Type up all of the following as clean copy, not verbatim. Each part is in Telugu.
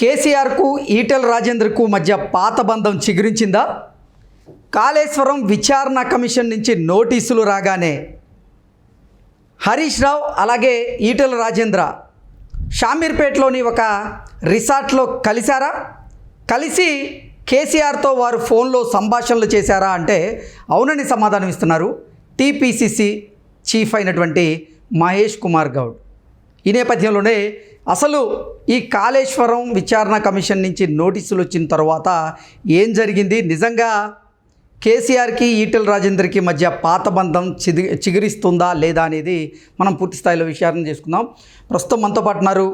కేసీఆర్కు ఈటెల రాజేందర్కు మధ్య పాత బంధం చిగురించిందా? కాళేశ్వరం విచారణ కమిషన్ నుంచి నోటీసులు రాగానే హరీష్ రావు అలాగే ఈటెల రాజేంద్ర షామీర్పేటలోని ఒక రిసార్ట్లో కలిశారా? కలిసి కేసీఆర్తో వారు ఫోన్లో సంభాషణలు చేశారా అంటే అవునని సమాధానం ఇస్తున్నారు టీపీసీసీ చీఫ్ అయినటువంటి మహేష్ కుమార్ గౌడ్. ఈ నేపథ్యంలోనే అసలు ఈ కాళేశ్వరం విచారణ కమిషన్ నుంచి నోటీసులు వచ్చిన తర్వాత ఏం జరిగింది, నిజంగా కేసీఆర్కి ఈటెల రాజేందర్కి మధ్య పాత బంధం చిగురిస్తుందా లేదా అనేది మనం పూర్తి స్థాయిలో విచారణ చేసుకుందాం. ప్రస్తుతం మనతో పాటు ఉన్నారు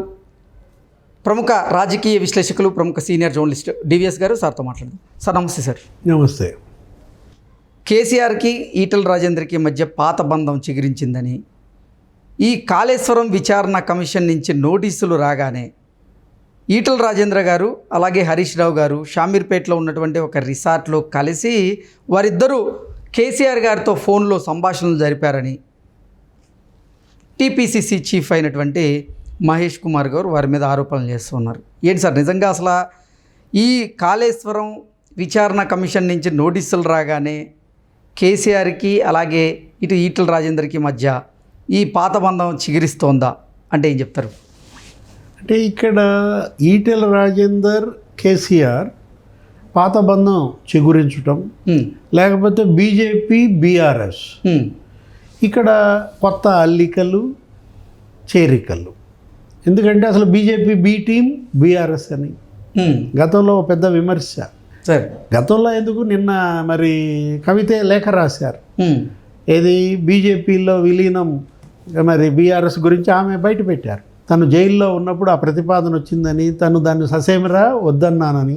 ప్రముఖ రాజకీయ విశ్లేషకులు, ప్రముఖ సీనియర్ జర్నలిస్ట్ డివిఎస్ గారు. సార్తో మాట్లాడదాం. సార్ నమస్తే. సార్ నమస్తే. కేసీఆర్కి ఈటెల రాజేందర్కి మధ్య పాత బంధం చిగురించిందని ఈ కాళేశ్వరం విచారణ కమిషన్ నుంచి నోటీసులు రాగానే ఈటెల రాజేంద్ర గారు అలాగే హరీష్ రావు గారు షామీర్పేటలో ఉన్నటువంటి ఒక రిసార్ట్లో కలిసి వారిద్దరూ కేసీఆర్ గారితో ఫోన్లో సంభాషణలు జరిపారని టీపీసీసీ చీఫ్ అయినటువంటి మహేష్ కుమార్ గారు వారి మీద ఆరోపణలు చేస్తున్నారు. ఏంటి సార్, నిజంగా అసలు ఈ కాళేశ్వరం విచారణ కమిషన్ నుంచి నోటీసులు రాగానే కేసీఆర్కి అలాగే ఇటు ఈటెల రాజేందర్కి మధ్య ఈ పాత బంధం చిగురిస్తోందా అంటే ఏం చెప్తారు? అంటే ఇక్కడ ఈటెల రాజేందర్ కేసీఆర్ పాత బంధం చిగురించటం, లేకపోతే బీజేపీ బీఆర్ఎస్ ఇక్కడ కొత్త అల్లికలు చేరికలు. ఎందుకంటే అసలు బీజేపీ బీ టీం బీఆర్ఎస్ అని గతంలో పెద్ద విమర్శ. సరే, గతంలో ఎందుకు నిన్న మరి కవితే లేఖ రాశారు, ఏది బీజేపీలో విలీనం మరి బీఆర్ఎస్ గురించి ఆమె బయట పెట్టారు. తను జైల్లో ఉన్నప్పుడు ఆ ప్రతిపాదన వచ్చిందని, తను దాన్ని ససేమిరా వద్దన్నానని,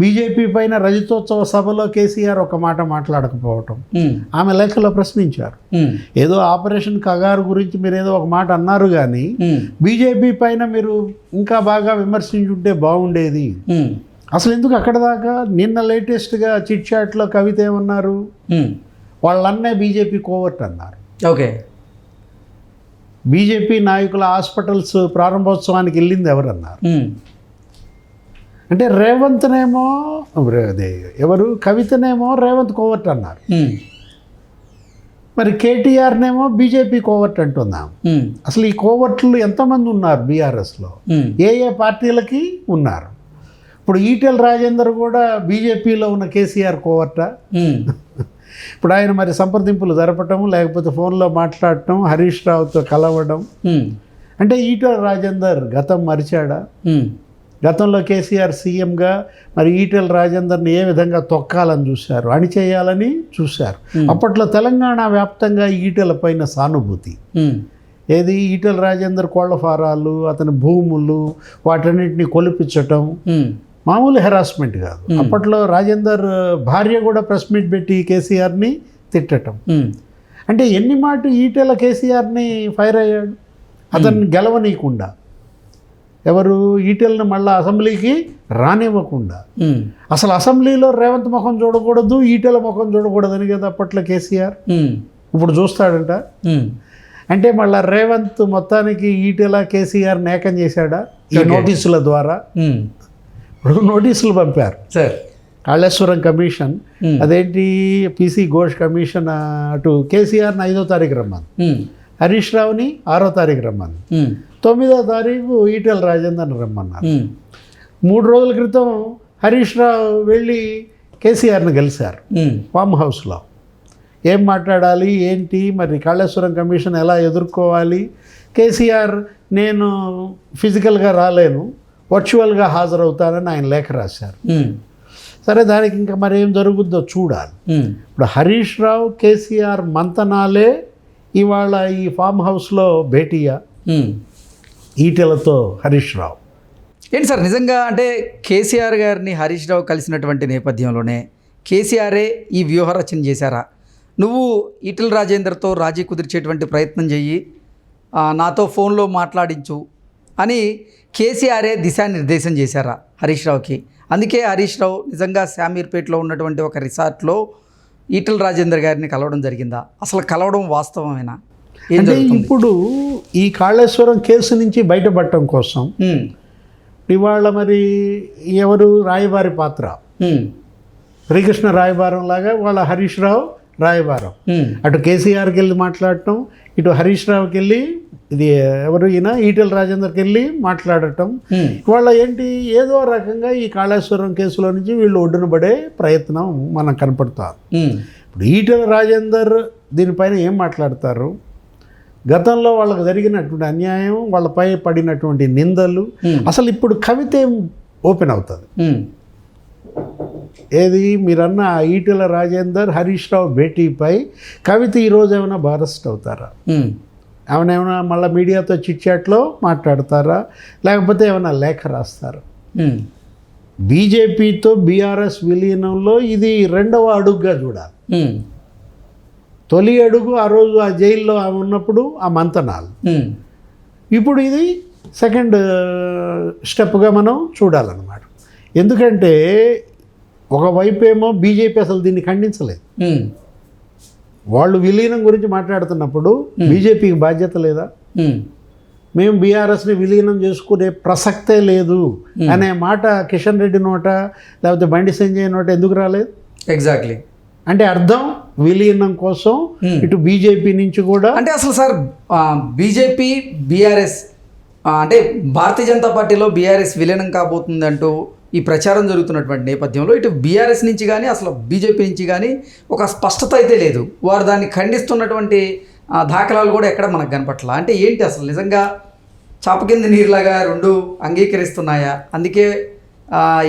బీజేపీ పైన రజతోత్సవ సభలో కేసీఆర్ ఒక మాట మాట్లాడకపోవటం ఆమె లేఖలో ప్రశ్నించారు. ఏదో ఆపరేషన్ కగారు గురించి మీరు ఏదో ఒక మాట అన్నారు కానీ బీజేపీ పైన మీరు ఇంకా బాగా విమర్శించుంటే బాగుండేది. అసలు ఎందుకు అక్కడ దాకా? నిన్న లేటెస్ట్గా చిట్ చాట్లో కవిత ఏమన్నారు, వాళ్ళన్నే బీజేపీ కోవర్ట్ అన్నారు. ఓకే, బీజేపీ నాయకుల హాస్పిటల్స్ ప్రారంభోత్సవానికి వెళ్ళింది ఎవరన్నారు? అంటే రేవంత్నేమో అదే ఎవరు కవితనేమో రేవంత్ కోవర్ట్ అన్నారు, మరి కేటీఆర్నేమో బీజేపీ కోవర్ట్ అంటున్నాం. అసలు ఈ కోవర్ట్లు ఎంతమంది ఉన్నారు బీఆర్ఎస్లో? ఏ ఏ పార్టీలకి ఉన్నారు? ఇప్పుడు ఈటెల రాజేందర్ కూడా బీజేపీలో ఉన్న కేసీఆర్ కోవర్టా? ఇప్పుడు ఆయన మరి సంప్రదింపులు జరపటం, లేకపోతే ఫోన్లో మాట్లాడటం, హరీష్ రావుతో కలవడం, అంటే ఈటెల రాజేందర్ గతం మరిచాడా? గతంలో కేసీఆర్ సీఎంగా మరి ఈటెల రాజేందర్ని ఏ విధంగా తొక్కాలని చూశారు, అణిచేయాలని చూశారు. అప్పట్లో తెలంగాణ వ్యాప్తంగా ఈటెల పైన సానుభూతి, ఏది ఈటెల రాజేందర్ కోళ్ల ఫారాలు, అతని భూములు, వాటన్నిటిని కొలిపించటం మామూలు హెరాస్మెంట్ కాదు. అప్పట్లో రాజేందర్ భార్య కూడా ప్రెస్ మీట్ పెట్టి కేసీఆర్ని తిట్టటం. అంటే ఎన్ని మాట ఈటెల కేసీఆర్ని ఫైర్ అయ్యాడు, అతన్ని గెలవనీయకుండా, ఎవరు ఈటెలను మళ్ళీ అసెంబ్లీకి రానివ్వకుండా. అసలు అసెంబ్లీలో రేవంత్ ముఖం చూడకూడదు, ఈటెల ముఖం చూడకూడదని కదా అప్పట్లో కేసీఆర్. ఇప్పుడు చూస్తాడంట. అంటే మళ్ళీ రేవంత్ మొత్తానికి ఈటెల కేసీఆర్ ఏకం చేశాడా ఈ నోటీసుల ద్వారా? నోటీసులు పంపారు సార్. కాళేశ్వరం కమిషన్ అదేంటి పీసీ ఘోష్ కమిషన్ అటు కేసీఆర్ని 5వ తారీఖు రమ్మని, హరీష్ రావుని 6వ తారీఖు రమ్మని, 9వ తారీఖు ఈటెల రాజేందర్ని రమ్మన్నారు. 3 రోజుల క్రితం హరీష్ రావు వెళ్ళి కేసీఆర్ని కలిశారు ఫామ్ హౌస్లో. ఏం మాట్లాడాలి ఏంటి, మరి కాళేశ్వరం కమిషన్ ఎలా ఎదుర్కోవాలి? కేసీఆర్ నేను ఫిజికల్గా రాలేను, వర్చువల్గా హాజరవుతానని ఆయన లేఖ రాశారు. సరే, దానికి ఇంకా మరి ఏం జరుగుద్దో చూడాలి. ఇప్పుడు హరీష్ రావు కేసీఆర్ మంతనాలే ఇవాళ ఈ ఫామ్ హౌస్లో భేటీయా ఈటెలతో హరీష్ రావు. ఏంటి సార్, నిజంగా అంటే కేసీఆర్ గారిని హరీష్ రావు కలిసినటువంటి నేపథ్యంలోనే కేసీఆరే ఈ వ్యూహరచన చేశారా? నువ్వు ఈటెల రాజేందర్తో రాజీ కుదిర్చేటువంటి ప్రయత్నం చెయ్యి, నాతో ఫోన్లో మాట్లాడించు అని కేసీఆరే దిశానిర్దేశం చేశారా హరీష్ రావుకి? అందుకే హరీష్ రావు నిజంగా షామీర్పేటలో ఉన్నటువంటి ఒక రిసార్ట్లో ఈటెల రాజేందర్ గారిని కలవడం జరిగిందా? అసలు కలవడం వాస్తవమేనా? అంటే ఇప్పుడు ఈ కాళేశ్వరం కేసు నుంచి బయటపడటం కోసం ఇవాళ మరి ఎవరు రాయబారి పాత్ర, శ్రీకృష్ణ రాయబారం లాగా వాళ్ళ హరీష్ రావు రాయబారం. అటు కేసీఆర్కి వెళ్ళి మాట్లాడటం, ఇటు హరీష్ రావుకి వెళ్ళి ఇది ఎవరు ఈయన ఈటెల రాజేందర్కి వెళ్ళి మాట్లాడటం. వాళ్ళ ఏంటి ఏదో రకంగా ఈ కాళేశ్వరం కేసులో నుంచి వీళ్ళు ఒడ్డున పడే ప్రయత్నం మనకు కనపడుతారు. ఇప్పుడు ఈటెల రాజేందర్ దీనిపైన ఏం మాట్లాడతారు, గతంలో వాళ్ళకు జరిగినటువంటి అన్యాయం, వాళ్ళపై పడినటువంటి నిందలు, అసలు ఇప్పుడు కవిత ఏం ఓపెన్ అవుతుంది. ఏది మీరన్న ఈటెల రాజేందర్ హరీష్ రావు భేటీపై కవిత ఈరోజు ఏమైనా బారెస్ట్ అవుతారా, ఏమైనా మళ్ళీ మీడియాతో చిట్చాట్లో మాట్లాడతారా, లేకపోతే ఏమైనా లేఖ రాస్తారా? బీజేపీతో బీఆర్ఎస్ విలీనంలో ఇది రెండవ అడుగుగా చూడాలి. తొలి అడుగు ఆ రోజు ఆ జైల్లో ఆమె ఉన్నప్పుడు ఆ మంతనాలు, ఇప్పుడు ఇది సెకండ్ స్టెప్గా మనం చూడాలన్నమాట. ఎందుకంటే ఒకవైపు ఏమో బీజేపీ అసలు దీన్ని ఖండించలేదు. వాళ్ళు విలీనం గురించి మాట్లాడుతున్నప్పుడు బీజేపీకి బాధ్యత లేదా, మేము బీఆర్ఎస్ని విలీనం చేసుకునే ప్రసక్తే లేదు అనే మాట కిషన్ రెడ్డి నోట లేకపోతే బండి సంజయ్ నోట ఎందుకు రాలేదు? ఎగ్జాక్ట్లీ. అంటే అర్థం విలీనం కోసం ఇటు బీజేపీ నుంచి కూడా, అంటే అసలు సార్ బీజేపీ బీఆర్ఎస్ అంటే భారతీయ జనతా పార్టీలో బీఆర్ఎస్ విలీనం కాబోతుంది అంటూ ఈ ప్రచారం జరుగుతున్నటువంటి నేపథ్యంలో ఇటు బీఆర్ఎస్ నుంచి కానీ అసలు బీజేపీ నుంచి కానీ ఒక స్పష్టత అయితే లేదు. వారు దాన్ని ఖండిస్తున్నటువంటి దాఖలాలు కూడా ఎక్కడ మనకు కనపట్ల. అంటే ఏంటి అసలు నిజంగా చాప కింద నీరులాగా రెండు అంగీకరిస్తున్నాయా? అందుకే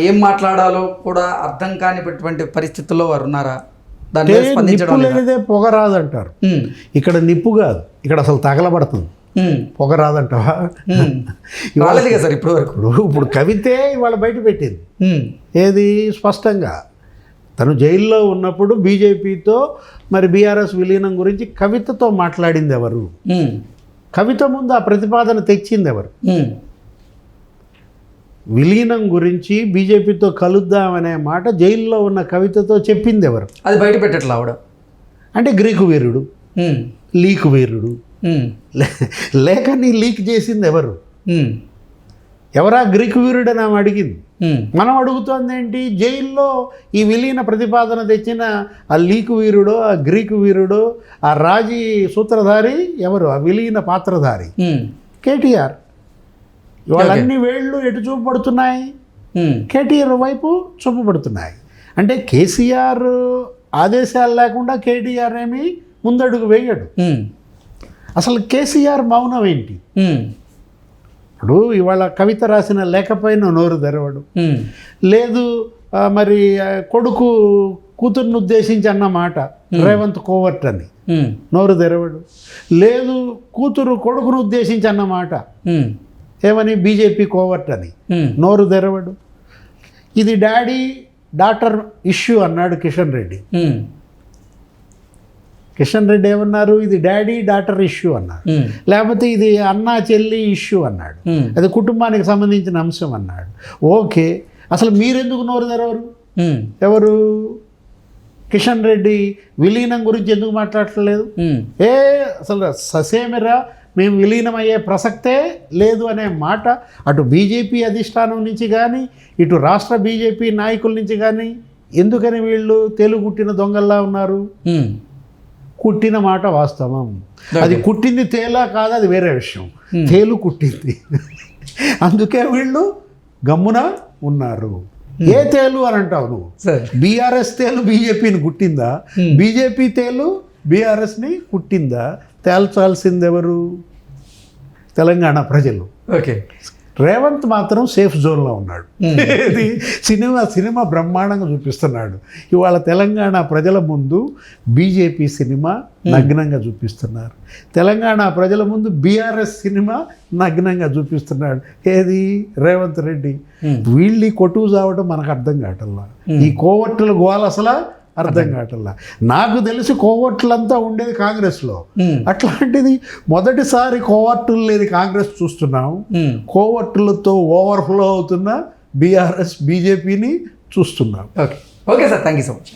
ఏం మాట్లాడాలో కూడా అర్థం కానిటువంటి పరిస్థితుల్లో వారు ఉన్నారా? దాని మీద స్పందించడం లేదే. పొగ రాదంటారు, ఇక్కడ నిప్పు కాదు, ఇక్కడ అసలు తగలబడుతుంది. పొగ రాదంటావా? రాలేదు కదా సార్ ఇప్పటి వరకు. ఇప్పుడు కవితే ఇవాళ బయట పెట్టింది ఏది స్పష్టంగా. తను జైల్లో ఉన్నప్పుడు బీజేపీతో మరి బీఆర్ఎస్ విలీనం గురించి కవితతో మాట్లాడింది ఎవరు? కవిత ముందు ఆ ప్రతిపాదన తెచ్చింది ఎవరు? విలీనం గురించి బీజేపీతో కలుద్దామనే మాట జైల్లో ఉన్న కవితతో చెప్పింది ఎవరు? అది బయట పెట్టట్లా ఆవిడ. అంటే గ్రీకు వీరుడు, లీక్ వీరుడు, లేఖని లీక్ చేసింది ఎవరు? ఎవరా గ్రీకు వీరుడు అని ఆమె అడిగింది. మనం అడుగుతోంది ఏంటి, జైల్లో ఈ విలీన ప్రతిపాదన తెచ్చిన ఆ లీకు వీరుడో ఆ గ్రీకు వీరుడో ఆ రాజీ సూత్రధారి ఎవరు? ఆ విలీన పాత్రధారి కేటీఆర్. వాళ్ళన్ని వేళ్ళు ఎటు చూపబడుతున్నాయి? కేటీఆర్ వైపు చూపబడుతున్నాయి. అంటే కేసీఆర్ ఆదేశాలు లేకుండా కేటీఆర్ ఏమి ముందడుగు వేయడు. అసలు కేసీఆర్ మౌనం ఏంటి? ఇప్పుడు ఇవాళ కవిత రాసిన లేఖపైన నోరు తెరవడు, లేదు మరి కొడుకు కూతుర్ని ఉద్దేశించి అన్న మాట రేవంత్ కోవర్ట్ అని నోరు తెరవడు, లేదు కూతురు కొడుకును ఉద్దేశించి అన్న మాట ఏమని బీజేపీ కోవర్ట్ అని నోరు తెరవడు. ఇది డాడీ డాటర్ ఇష్యూ అన్నాడు కిషన్ రెడ్డి. కిషన్ రెడ్డి ఏమన్నారు? ఇది డాడీ డాటర్ ఇష్యూ అన్నాడు. లేకపోతే ఇది అన్నా చెల్లి ఇష్యూ అన్నాడు. అది కుటుంబానికి సంబంధించిన అంశం అన్నాడు. ఓకే, అసలు మీరెందుకు నోరు తెరవరు? ఎవరు? కిషన్ రెడ్డి విలీనం గురించి ఎందుకు మాట్లాడట్లేదు? అసలు ససేమిరా మేము విలీనం అయ్యే ప్రసక్తే లేదు అనే మాట అటు బీజేపీ అధిష్టానం నుంచి కానీ ఇటు రాష్ట్ర బీజేపీ నాయకుల నుంచి కానీ ఎందుకని వీళ్ళు తెలుగు కుట్టిన దొంగల్లా ఉన్నారు? కుట్టిన మాట వాస్తవం. అది కుట్టింది తేలా కాదు, అది వేరే విషయం. తేలు కుట్టింది, అందుకే వీళ్ళు గమ్మున ఉన్నారు. ఏ తేలు అని అంటావు నువ్వు? బీఆర్ఎస్ తేలు బీజేపీని కుట్టిందా? బీజేపీ తేలు బీఆర్ఎస్ని కుట్టిందా? తేల్చాల్సింది ఎవరు? తెలంగాణ ప్రజలు. ఓకే, రేవంత్ మాత్రం సేఫ్ జోన్లో ఉన్నాడు. ఇది సినిమా బ్రహ్మాండంగా చూపిస్తున్నాడు. ఇవాళ తెలంగాణ ప్రజల ముందు బీజేపీ సినిమా నగ్నంగా చూపిస్తున్నారు, తెలంగాణ ప్రజల ముందు బీఆర్ఎస్ సినిమా నగ్నంగా చూపిస్తున్నాడు. ఏది? రేవంత్ రెడ్డి. వీళ్ళు కొట్టుకు చావడం మనకు అర్థం కావట్లా. ఈ కోవట్టుల గోల అసలు అర్థం కావట్లా. నాకు తెలిసి కోవట్లంతా ఉండేది కాంగ్రెస్లో. అట్లాంటిది మొదటిసారి కోవట్టులు లేని కాంగ్రెస్ చూస్తున్నాం. కోవట్టులతో ఓవర్ఫ్లో అవుతున్న బీఆర్ఎస్ బీజేపీని చూస్తున్నాం. Okay sir, thank you so much.